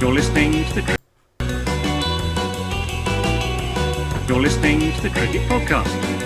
You're listening to the Cricket Podcast.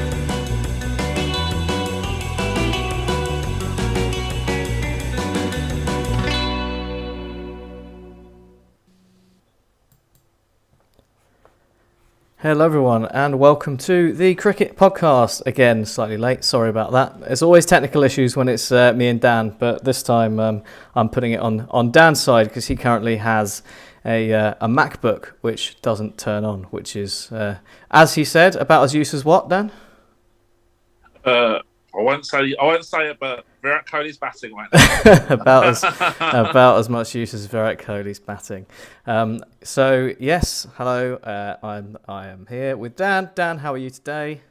Hello everyone and welcome to the Cricket Podcast. Again, slightly late, sorry about that. There's always technical issues when it's me and Dan, but this time I'm putting it on Dan's side because he currently has a MacBook which doesn't turn on, which is, as he said, about as useless as what, Dan? I won't say it, but Virat Kohli's batting right now. about as much use as Virat Kohli's batting. So yes, hello. I am here with Dan. Dan, how are you today?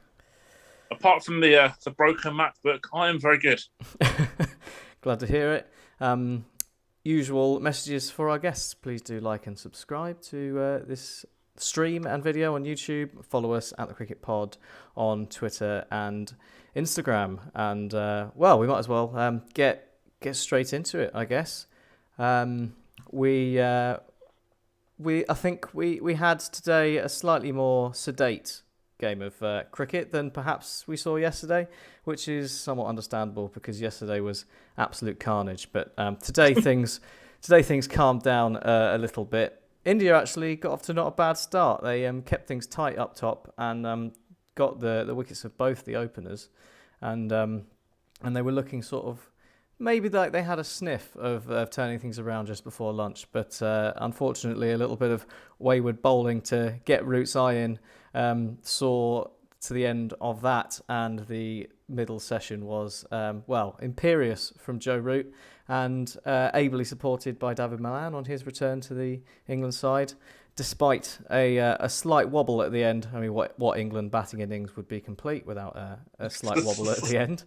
Apart from the broken MacBook, I am very good. Glad to hear it. Usual messages for our guests. Please do like and subscribe to this stream and video on YouTube. Follow us at the Cricket Pod on Twitter and Instagram, and we might as well get straight into it, I guess. I think we had today a slightly more sedate game of cricket than perhaps we saw yesterday, which is somewhat understandable because yesterday was absolute carnage. But today things calmed down a little bit. India actually got off to not a bad start. They kept things tight up top and got the wickets of both the openers, and they were looking sort of maybe like they had a sniff of turning things around just before lunch, but unfortunately a little bit of wayward bowling to get Root's eye in saw to the end of that, and the middle session was imperious from Joe Root and ably supported by David Malan on his return to the England side. Despite a slight wobble at the end, I mean, what England batting innings would be complete without a slight wobble at the end?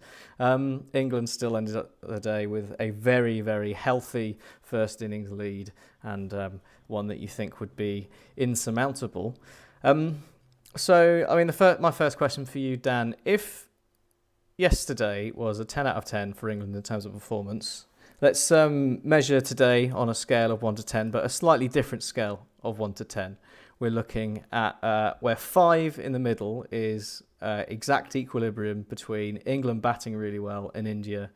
England still ended up the day with a very, very healthy first innings lead, and one that you think would be insurmountable. So, I mean, my first question for you, Dan, if yesterday was a 10 out of 10 for England in terms of performance, let's measure today on a scale of 1 to 10, but a slightly different scale of 1 to 10. We're looking at where 5 in the middle is exact equilibrium between England batting really well and India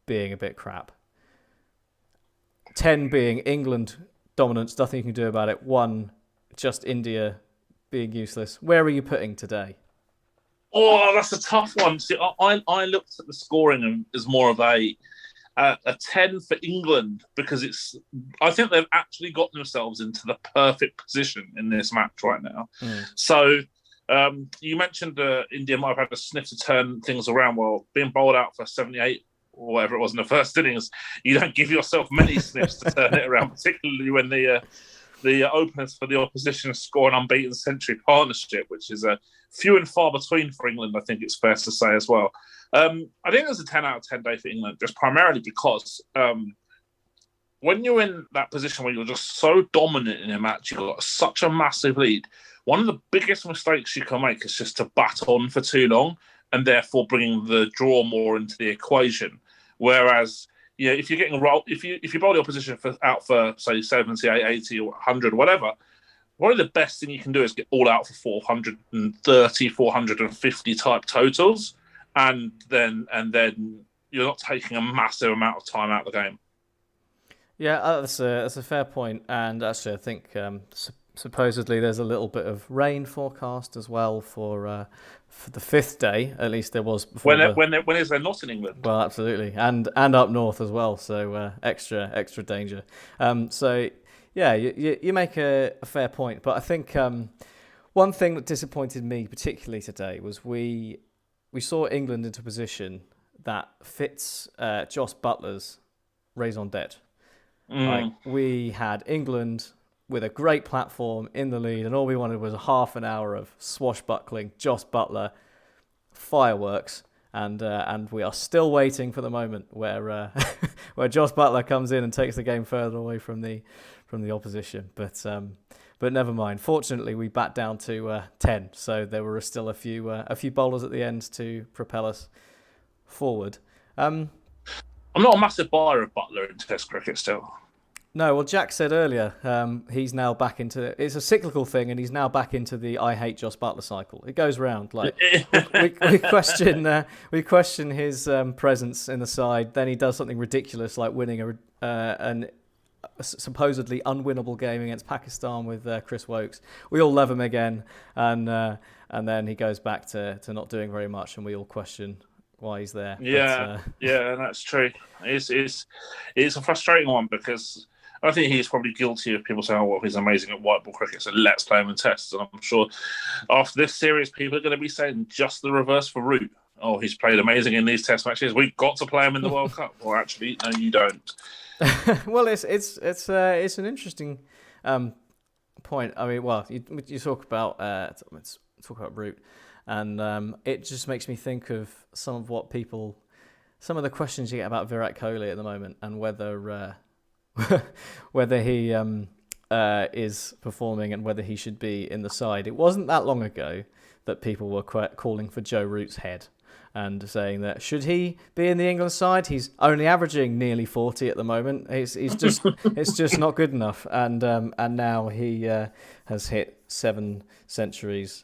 being a bit crap. 10 being England dominance, nothing you can do about it. 1, just India being useless. Where are you putting today? Oh, that's a tough one. See, I looked at the scoring as more of a 10 for England because I think they've actually got themselves into the perfect position in this match right now. So you mentioned India might have had a sniff to turn things around. Well, being bowled out for 78 or whatever it was in the first innings, you don't give yourself many sniffs to turn it around, particularly when the openers for the opposition score an unbeaten century partnership, which is few and far between for England, I think it's fair to say as well. I think there's a 10 out of 10 day for England, just primarily because when you're in that position where you're just so dominant in a match, you've got such a massive lead, one of the biggest mistakes you can make is just to bat on for too long and therefore bringing the draw more into the equation. Whereas, you know, if you're getting rolled, if you bowl the opposition out for say 78, 80 or 100, whatever, probably the best thing you can do is get all out for 430, 450 type totals, and then you're not taking a massive amount of time out of the game. Yeah, that's a fair point, and actually I think supposedly there's a little bit of rain forecast as well for the 5th day. At least there was before. When is there not in England? Well, absolutely, and up north as well. So extra danger. So yeah, you make a fair point, but I think one thing that disappointed me particularly today was we saw England into a position that fits Jos Buttler's raison d'etre. Like, we had England with a great platform in the lead, and all we wanted was a half an hour of swashbuckling Jos Buttler fireworks, and we are still waiting for the moment where where Jos Buttler comes in and takes the game further away from the opposition. But never mind. Fortunately, we bat down to 10, so there were still a few bowlers at the end to propel us forward. I'm not a massive buyer of Buttler in Test cricket still. No, well, Jack said earlier he's now back into it's a cyclical thing, and he's now back into the I hate Joss Butler cycle. It goes round. Like we question his presence in the side. Then he does something ridiculous like winning an supposedly unwinnable game against Pakistan with Chris Wokes. We all love him again, and then he goes back to not doing very much, and we all question why he's there. Yeah, yeah, that's true. It's a frustrating one because I think he's probably guilty of people saying, "Oh, well, he's amazing at white ball cricket, so let's play him in tests." And I'm sure after this series, people are going to be saying just the reverse for Root. Oh, he's played amazing in these test matches. We've got to play him in the World Cup. Well, actually, no, you don't. Well, it's an interesting point. I mean, well, you talk about Root, and it just makes me think of some of the questions you get about Virat Kohli at the moment, and whether he is performing and whether he should be in the side. It wasn't that long ago that people were calling for Joe Root's head and saying that should he be in the England side? He's only averaging nearly 40 at the moment. He's just it's just not good enough. And now he has hit 7 centuries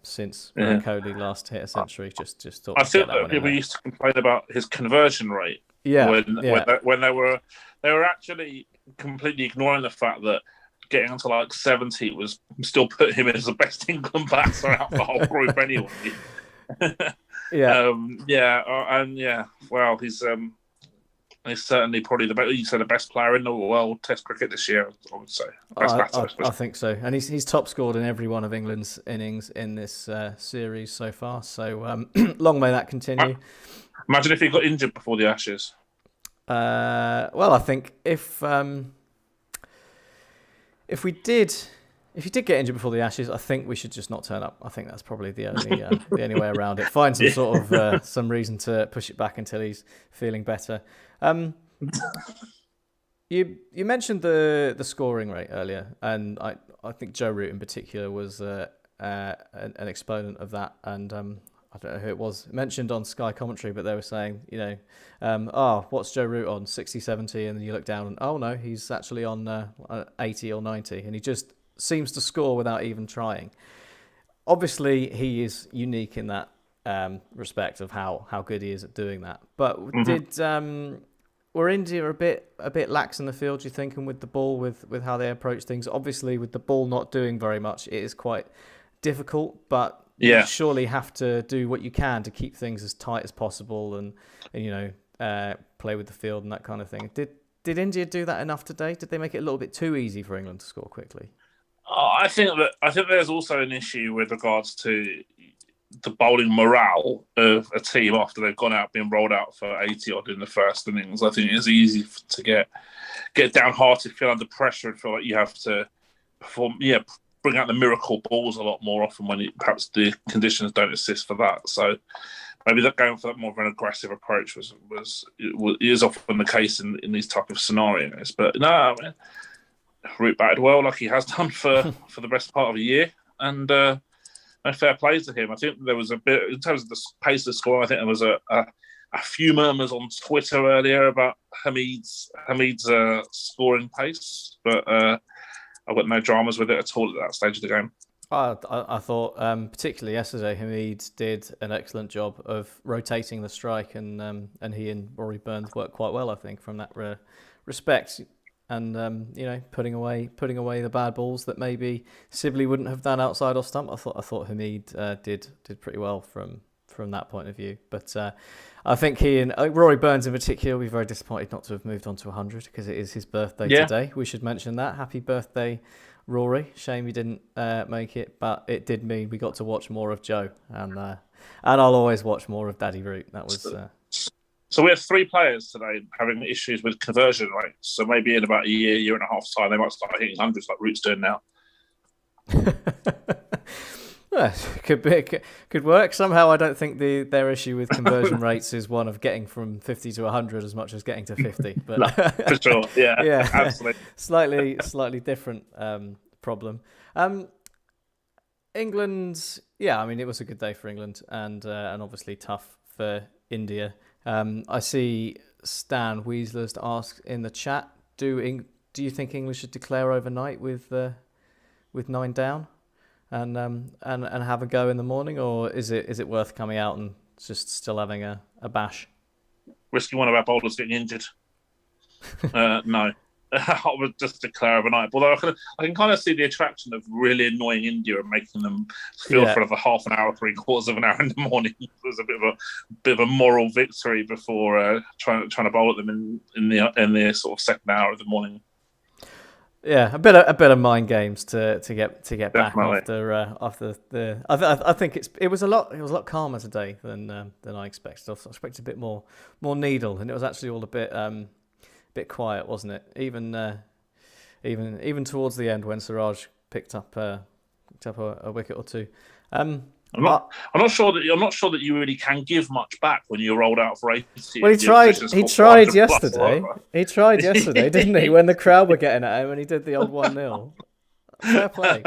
since Kohli last hit a century. Just thought. I think that people used to complain about his conversion rate. Yeah, when they were actually completely ignoring the fact that getting onto like 70 was still put him as the best England batter out of the whole group anyway. Well, he's certainly probably the best player in the world Test cricket this year. I would say I think so, and he's top scored in every one of England's innings in this series so far. So long may that continue. Imagine if he got injured before the Ashes. Well, I think if he did get injured before the Ashes, I think we should just not turn up. I think that's probably the only way around it. Find some sort of some reason to push it back until he's feeling better. You mentioned the scoring rate earlier, and I think Joe Root in particular was an exponent of that. And I don't know who it was mentioned on Sky commentary, but they were saying, what's Joe Root on 60, 70, and then you look down and oh no, he's actually on 80 or 90, and he just seems to score without even trying. Obviously, he is unique in that respect of how good he is at doing that. But were India a bit lax in the field, do you think, and with the ball, with how they approach things? Obviously, with the ball not doing very much, it is quite difficult, but you surely have to do what you can to keep things as tight as possible and play with the field and that kind of thing. Did India do that enough today? Did they make it a little bit too easy for England to score quickly? I think there's also an issue with regards to the bowling morale of a team after they've gone out, been rolled out for 80 odd in the first innings. I think it's easy to get downhearted, feel under pressure, and feel like you have to perform. Yeah, bring out the miracle balls a lot more often when perhaps the conditions don't assist for that. So maybe that going for that more of an aggressive approach is often the case in these type of scenarios. But no, I mean, Root batted well, like he has done for the best part of a year, and fair play to him. I think there was a bit in terms of the pace of the score. I think there was a few murmurs on Twitter earlier about Hamid's scoring pace, but I've got no dramas with it at all at that stage of the game. I thought, particularly yesterday, Hamid did an excellent job of rotating the strike, and he and Rory Burns worked quite well, I think, from that respect. And putting away the bad balls that maybe Sibley wouldn't have done outside off stump. I thought Hamid did pretty well from that point of view. But I think he and Rory Burns in particular will be very disappointed not to have moved on to 100 because it is his birthday today. We should mention that. Happy birthday, Rory. Shame he didn't make it, but it did mean we got to watch more of Joe, and I'll always watch more of Daddy Root. That was. So we have 3 players today having issues with conversion rates. So maybe in about a year and a half time, they might start hitting hundreds like Root's doing now. Well, could work. Somehow I don't think their issue with conversion rates is one of getting from 50 to 100 as much as getting to 50. But no, for sure, yeah, absolutely. slightly different problem. England, I mean, it was a good day for England, and obviously tough for India. I see Stan Weaslers asked in the chat, do do you think England should declare overnight with 9 down, and have a go in the morning, or is it worth coming out and just still having a bash? Risking one of our bowlers getting injured. No. I would just declare overnight. Although I can kind of see the attraction of really annoying India and making them feel for another half an hour, 3/4 of an hour in the morning. It was a bit of a moral victory before trying to bowl at them in the sort of second hour of the morning. Yeah, a bit of mind games to get back Definitely. after the. I think it was a lot calmer today than I expected. I expected a bit more needle, and it was actually all a bit quiet, wasn't it? Even towards the end when Siraj picked up a wicket or two. I'm not sure that you really can give much back when you're rolled out for 80. Well, he tried yesterday. He tried yesterday, didn't he? When the crowd were getting at him, and he did the old 1-0. Fair play.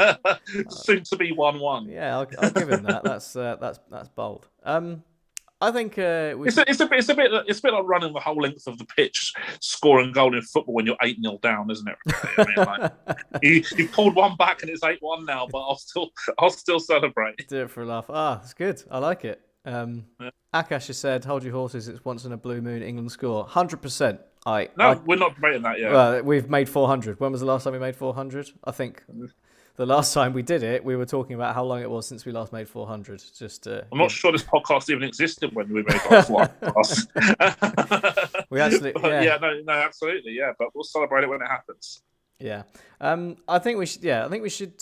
Soon to be 1-1. Yeah, I'll give him that. That's bold. I think it's a bit like running the whole length of the pitch, scoring a goal in football when you're 8-0 down, isn't it? I mean, you pulled one back and it's 8-1 now, but I'll still celebrate. Do it for a laugh. It's good. I like it. Akash has said, "Hold your horses. It's once in a blue moon. England score 100%." We're not debating that yet. Well, we've made 400. When was the last time we made 400? I think. The last time we did it, we were talking about how long it was since we last made 400. I'm not sure this podcast even existed when we made our podcast. We actually, no, absolutely, yeah. But we'll celebrate it when it happens. Yeah, I think we should. Yeah, I think we should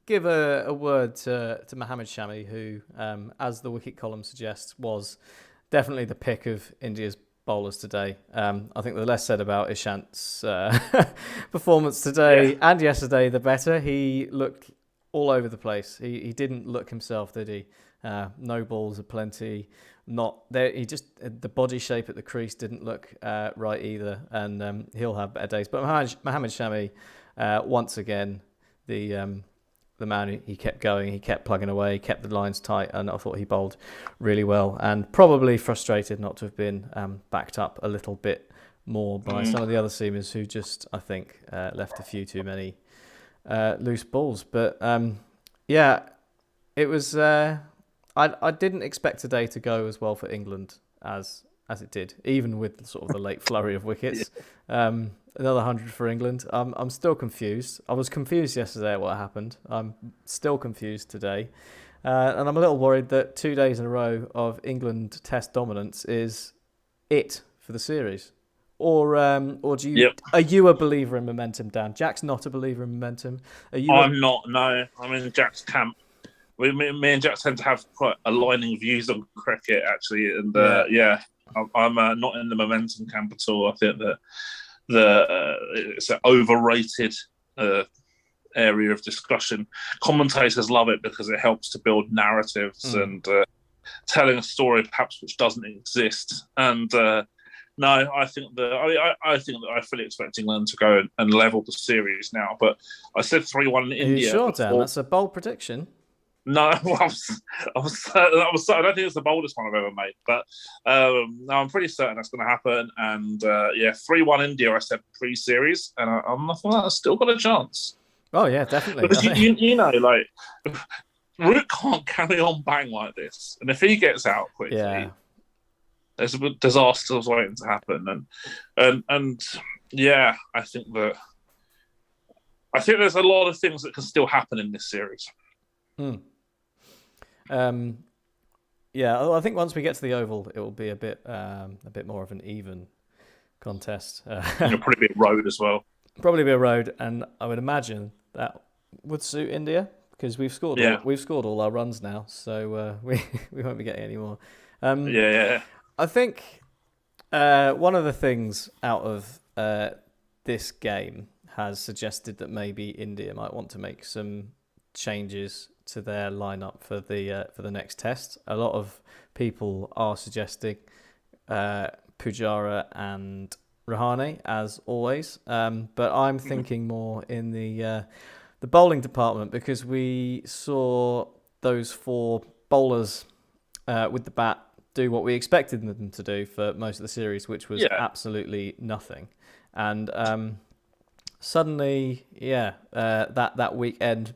give a word to Mohammad Shami, who, as the wicket column suggests, was definitely the pick of India's bowlers today. I think the less said about Ishant's performance today and yesterday, the better. He looked all over the place. He didn't look himself, did he? No balls aplenty. Not there. He just the body shape at the crease didn't look right either, and he'll have better days. But Mohammad Shami, once again, the man, he kept going, he kept plugging away, he kept the lines tight, and I thought he bowled really well, and probably frustrated not to have been backed up a little bit more by some of the other seamers who just, I think, left a few too many loose balls. But it was. I didn't expect today to go as well for England as it did, even with sort of the late flurry of wickets. Another 100 for England. I'm still confused. I was confused yesterday at what happened. I'm still confused today. And I'm a little worried that 2 days in a row of England Test dominance is it for the series. Or do you? Yep. Are you a believer in momentum, Dan? Jack's not a believer in momentum. I'm not. No, I'm in Jack's camp. Me and Jack tend to have quite aligning views on cricket, actually, and I'm not in the momentum camp at all. I think that it's an overrated area of discussion. Commentators love it because it helps to build narratives and telling a story perhaps which doesn't exist. And no, I think that I fully expect England to go and level the series now. But I said 3-1 in India. Are you sure, Dan? That's a bold prediction. No, I don't think it's the boldest one I've ever made, but no, I'm pretty certain that's going to happen. And 3-1 India, I said pre-series, and I'm not I've still got a chance. Oh yeah, definitely. Because you know, like Root can't carry on bang like this, and if he gets out quickly, there's a disaster waiting to happen. And I think there's a lot of things that can still happen in this series. I think once we get to the Oval, it will be a bit more of an even contest. It'll probably be a road as well. Probably be a road, and I would imagine that would suit India because we've scored all our runs now, so we won't be getting any more. I think one of the things out of this game has suggested that maybe India might want to make some changes to their lineup for the next test. A lot of people are suggesting Pujara and Rahane as always, but I'm thinking more in the bowling department because we saw those 4 bowlers with the bat do what we expected them to do for most of the series, which was absolutely nothing. And suddenly, that weekend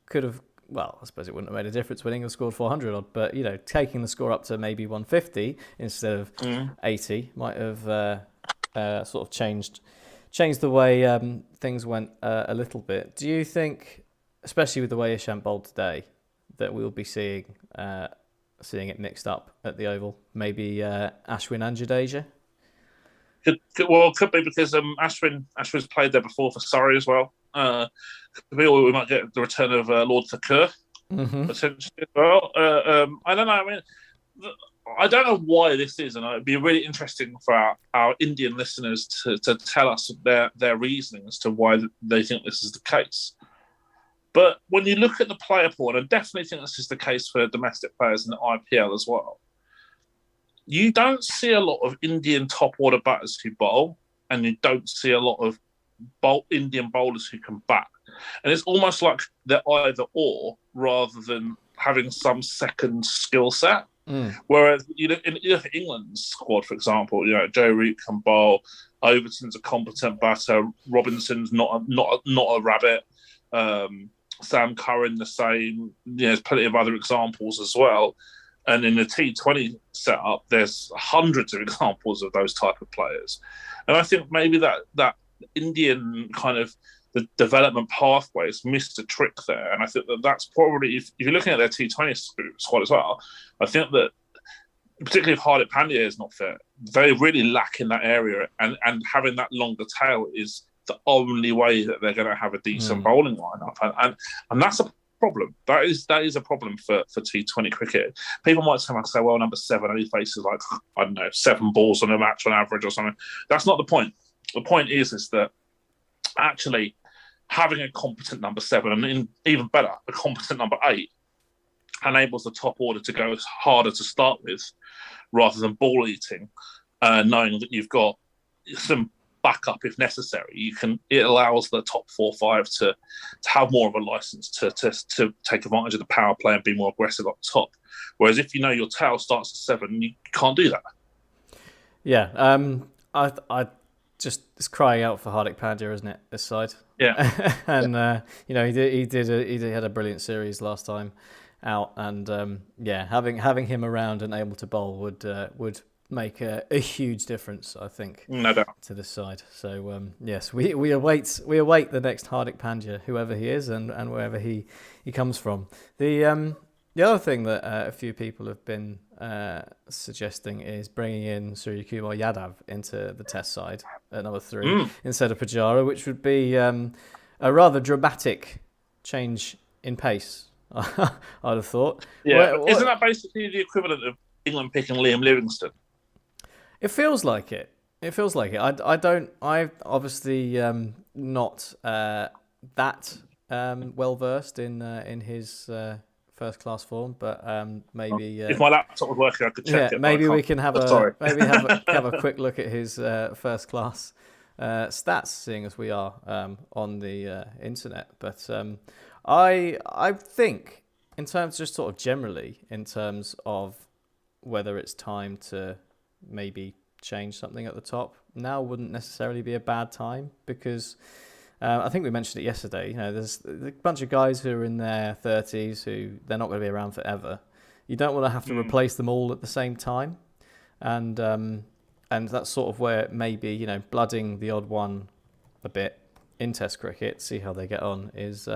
could have. Well, I suppose it wouldn't have made a difference when England scored 400 odd, but taking the score up to maybe 150 instead of 80 might have sort of changed the way things went a little bit. Do you think, especially with the way Isham bowled today, that we'll be seeing it mixed up at the Oval? Maybe Ashwin and Jadeja? Could be because Ashwin's played there before for Surrey as well. We might get the return of Lord Thakur potentially as well. I don't know. I mean, I don't know why this is, and it'd be really interesting for our Indian listeners to tell us their reasoning as to why they think this is the case. But when you look at the player pool, and I definitely think this is the case for domestic players in the IPL as well, you don't see a lot of Indian top order batters who bowl, and you don't see a lot of Indian bowlers who can bat. And it's almost like they're either or rather than having some second skill set. Whereas you look at England's squad, for example, Joe Root can bowl, Overton's a competent batter, Robinson's not a rabbit, Sam Curran the same. There's plenty of other examples as well. And in the T20 setup, there's hundreds of examples of those type of players. And I think maybe that Indian kind of the development pathways missed a trick there. And I think that's probably, if you're looking at their T20 squad as well, I think that particularly if Hardik Pandya is not fit, they really lack in that area. And having that longer tail is the only way that they're going to have a decent bowling lineup. And that's a problem. That is a problem for T20 cricket. People might say, well, number 7 only faces 7 balls on a match on average or something. That's not the point. The point is that actually having a competent number 7 and even better, a competent number 8 enables the top order to go harder to start with rather than ball eating, knowing that you've got some backup if necessary. It allows the top 4 or 5 to have more of a license to take advantage of the power play and be more aggressive up top. Whereas if your tail starts at 7, you can't do that. Yeah, I just it's crying out for Hardik Pandya, isn't it? This side. Yeah, and he had a brilliant series last time out, and having him around and able to bowl would make a huge difference, I think, no doubt, to this side. So yes, we await the next Hardik Pandya, whoever he is and wherever he comes from. The other thing that a few people have been suggesting is bringing in Suryakumar Yadav into the Test side at number 3 instead of Pujara, which would be a rather dramatic change in pace, I'd have thought. Yeah, isn't that basically the equivalent of England picking Liam Livingstone? It feels like it. I obviously not that well versed in his first class form, but maybe if my laptop was working, I could check it. Maybe we can have a quick look at his first class stats, seeing as we are on the internet. But I think, in terms just sort of generally, in terms of whether it's time to maybe change something at the top, now wouldn't necessarily be a bad time, because I think we mentioned it yesterday. There's a bunch of guys who are in their 30s who they're not going to be around forever. You don't want to have to replace them all at the same time, and that's sort of where maybe blooding the odd one a bit in Test cricket, see how they get on, is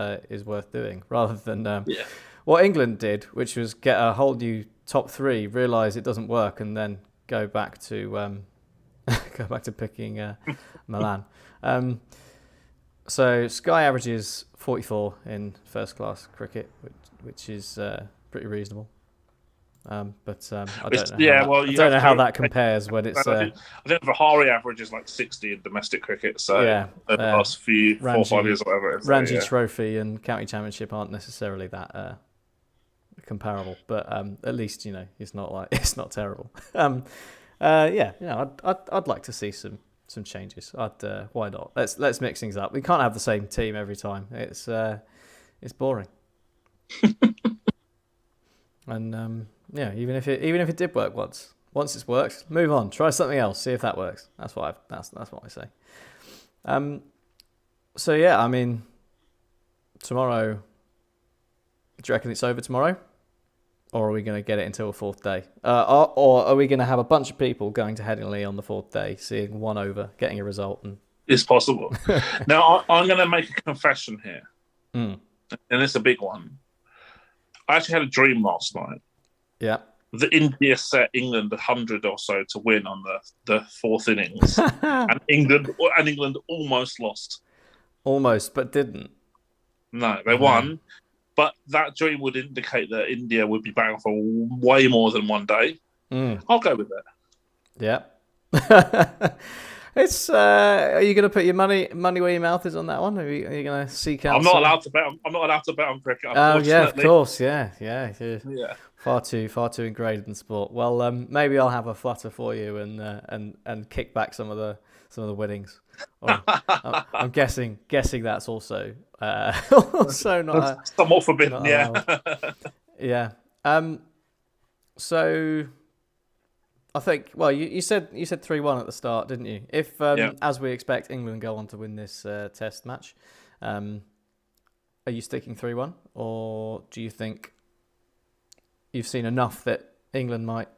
worth doing, rather than what England did, which was get a whole new top 3, realise it doesn't work, and then go back to picking Milan. So Sky averages 44 in first class cricket, which is pretty reasonable. I don't know how that compares when it's. I think Vihari average is 60 in domestic cricket. So the last 4 or 5 years, or whatever it is. Ranji Trophy and County Championship aren't necessarily that comparable, but at least it's not terrible. I'd like to see some changes. Why not? Let's mix things up. We can't have the same team every time. It's boring. And even if it did work once it's worked, move on. Try something else. See if that works. That's what I say. So yeah, I mean, tomorrow. Do you reckon it's over tomorrow, or are we going to get it until the fourth day? Or are we going to have a bunch of people going to Headingley on the fourth day, seeing one over, getting a result, and It's possible. Now, I'm going to make a confession here, Mm. and it's a big one. I actually had a dream last night. Yeah. The India set England 100 or so to win on the fourth innings, and England almost lost. Almost, but didn't. No, they won, but that dream would indicate that India would be back for way more than one day. I'll go with it. Yeah. It's. Are you going to put your money where your mouth is on that one? Are you going to seek out? I'm not allowed to bet. I'm not allowed to bet on cricket. Oh yeah, of course. Yeah. Yeah. Far too ingrained in sport. Well, maybe I'll have a flutter for you and kick back some of the winnings. Or, I'm guessing that's also also not somewhat forbidden. Yeah. So I think. Well, you said 3-1 at the start, didn't you? If as we expect, England go on to win this Test match, are you sticking 3-1, or do you think you've seen enough that England might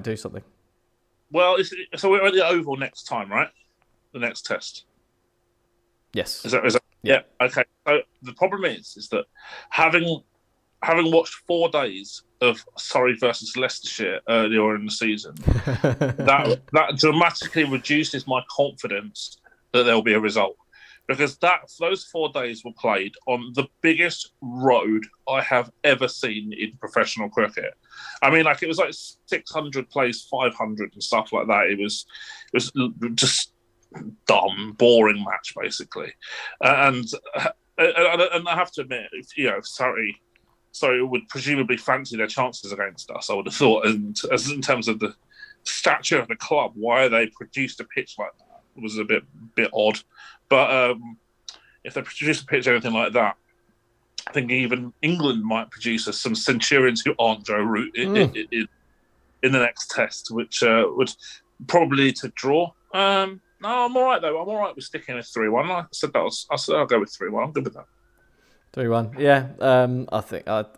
do something? Well, so we're at the Oval next time, right? The next Test. Yes. Is that? Yeah. Okay. So the problem is that having watched 4 days of Surrey versus Leicestershire earlier in the season, that dramatically reduces my confidence that there will be a result, because those 4 days were played on the biggest road I have ever seen in professional cricket. I mean, like, it was like 600 plays 500 and stuff like that. It was just dumb, boring match basically, and I have to admit, Surrey would presumably fancy their chances against us, I would have thought, and as in terms of the stature of the club, why they produced a pitch like that was a bit odd. But if they produce a pitch anything like that, I think even England might produce some Centurions who aren't Joe Root in the next Test, which would probably to draw. No, I'm all right though. I'm all right with sticking with 3-1. I said I'll go with 3-1. I'm good with that. 3-1. Yeah.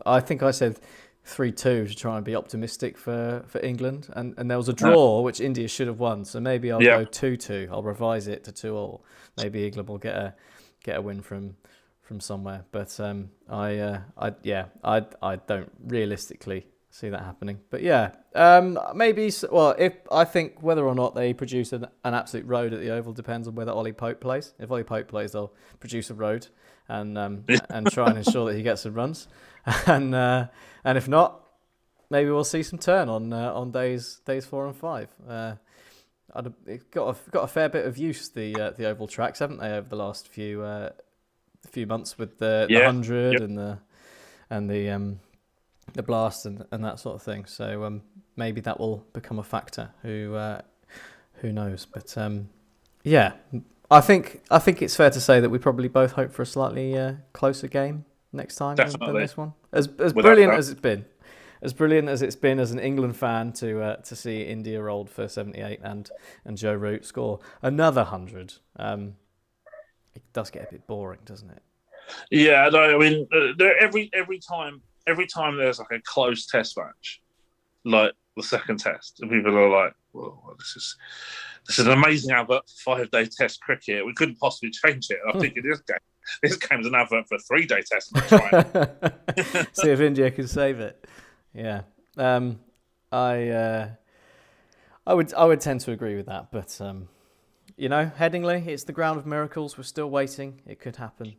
I think I said 3-2 to try and be optimistic for England, and there was a draw which India should have won. So maybe I'll go 2-2. I'll revise it to 2-2. Maybe England will get a win from somewhere. But I don't realistically see that happening. But yeah, maybe. Well, if I think whether or not they produce an absolute road at the Oval depends on whether Ollie Pope plays. If Ollie Pope plays, they'll produce a road and try and ensure that he gets some runs. And if not, maybe we'll see some turn on days 4 and 5. It's got a fair bit of use, the Oval tracks, haven't they, over the last few months with the 100 and the blast and that sort of thing. So maybe that will become a factor. Who knows? But yeah, I think it's fair to say that we probably both hope for a slightly closer game next time than this one. As brilliant as it's been. As brilliant as it's been as an England fan to see India rolled for 78 and Joe Root score another 100, it does get a bit boring, doesn't it? Yeah, no, I mean, every time there's like a close Test match, like the second Test, and people are like, "Well, this is an amazing advert for 5-day Test cricket. We couldn't possibly change it." And I'm thinking this game's an advert for a 3-day Test match, right? See if India can save it. Yeah, I would tend to agree with that, but Headingley, it's the ground of miracles. We're still waiting. It could happen.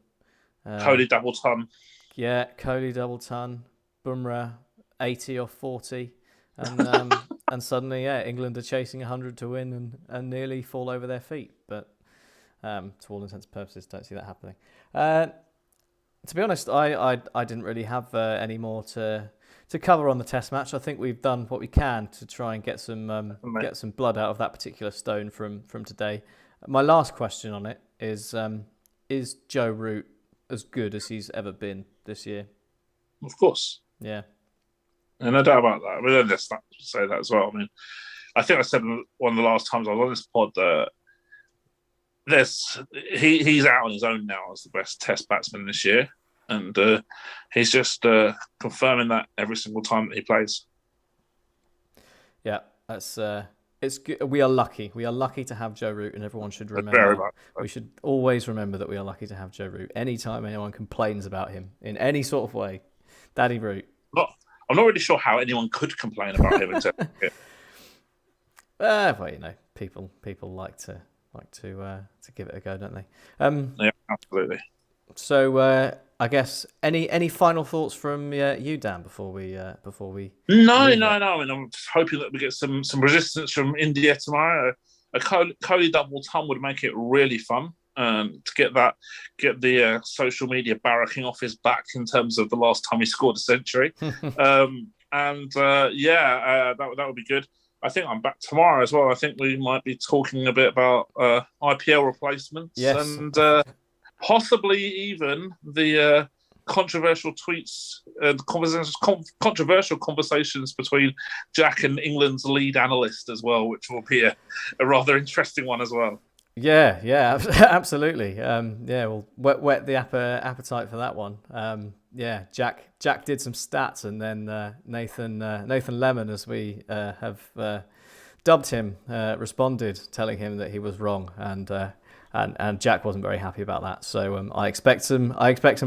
Kohli double ton. Yeah, Kohli double ton. Bumrah 80 or 40, and suddenly, England are chasing 100 to win and nearly fall over their feet. But to all intents and purposes, don't see that happening. To be honest, I didn't really have any more to cover on the Test match. I think we've done what we can to try and get some blood out of that particular stone from today. My last question on it is Joe Root as good as he's ever been this year? Of course. Yeah. And no doubt about that. I mean, let's say that as well. I mean, I think I said one of the last times I was on this pod that he's out on his own now as the best Test batsman this year, and he's just confirming that every single time that he plays. Yeah, that's it's good. We are lucky. We are lucky to have Joe Root, and everyone should remember. Very much. We should always remember that we are lucky to have Joe Root. Anytime anyone complains about him in any sort of way, Daddy Root. I'm not really sure how anyone could complain about him. Well, people like to give it a go, don't they? Yeah, absolutely. So I guess any final thoughts from you, Dan, before we No. I mean, I'm just hoping that we get some resistance from India tomorrow. A Kohli double ton would make it really fun to get the social media barracking off his back in terms of the last time he scored a century. That would be good. I think I'm back tomorrow as well. I think we might be talking a bit about IPL replacements and possibly even the controversial tweets and controversial conversations between Jack and England's lead analyst as well, which will be a rather interesting one as well. Yeah, absolutely. We'll whet the appetite for that one. Jack did some stats, and then Nathan Lemon, as we have dubbed him, responded, telling him that he was wrong, and Jack wasn't very happy about that. So I expect some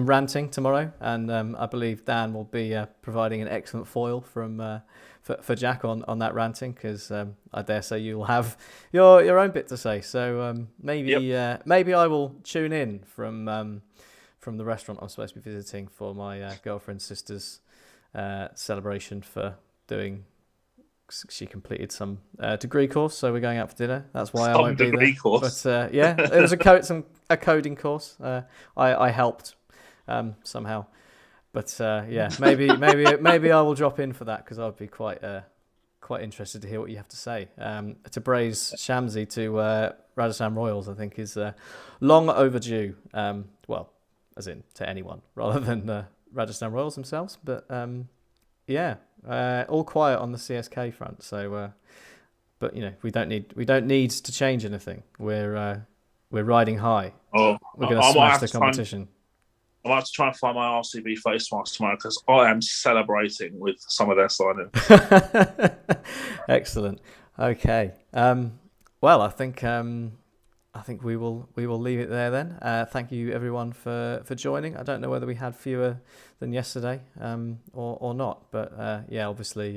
ranting tomorrow, and I believe Dan will be providing an excellent foil for Jack on that ranting, because I dare say you'll have your own bit to say. So maybe I will tune in from the restaurant I'm supposed to be visiting for my girlfriend's sister's celebration for doing. She completed some degree course, so we're going out for dinner. That's why I won't be there. Course. But it was a coding course. I helped somehow. But maybe I will drop in for that, because I'd be quite interested to hear what you have to say. To praise Shamsi to Rajasthan Royals, I think, is long overdue. As in to anyone rather than Rajasthan Royals themselves. But all quiet on the CSK front. So, but we don't need to change anything. We're riding high. We're going to smash the competition. I might have to try and find my RCB face mask tomorrow, because I am celebrating with some of their signing. Excellent. Okay. Well, I think we will leave it there then. Thank you everyone for joining. I don't know whether we had fewer than yesterday or not, but obviously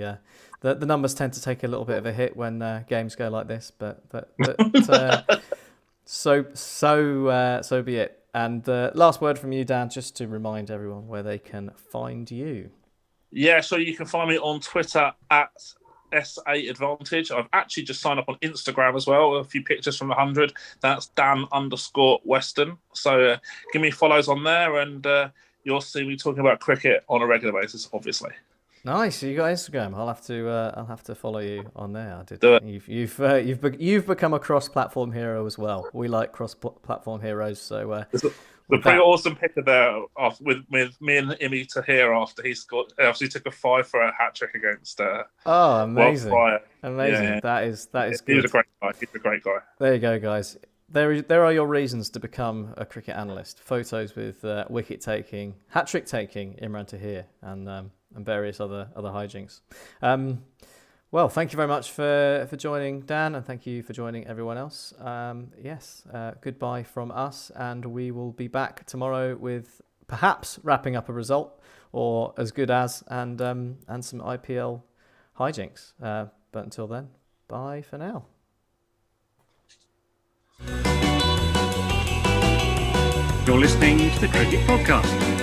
the numbers tend to take a little bit of a hit when games go like this. But so be it. And last word from you, Dan, just to remind everyone where they can find you. Yeah, so you can find me on Twitter at SA Advantage. I've actually just signed up on Instagram as well. A few pictures from the 100. That's Dan_Weston. So give me follows on there, and you'll see me talking about cricket on a regular basis, obviously. Nice. You got Instagram. I'll have to follow you on there. You've become a cross-platform hero as well. We like cross-platform heroes. So the pretty awesome picture there with me and Imi Tahir after he scored. He took a 5 for a hat trick against. Amazing! Amazing. Yeah. That is good. He was a great guy. He's a great guy. There you go, guys. There are your reasons to become a cricket analyst. Photos with wicket taking, hat trick taking Imran Tahir, and various other hijinks. Well, thank you very much for joining, Dan, and thank you for joining everyone else. Goodbye from us, and we will be back tomorrow with perhaps wrapping up a result, or as good as, and some IPL hijinks. But until then, bye for now. You're listening to the Cricket Podcast.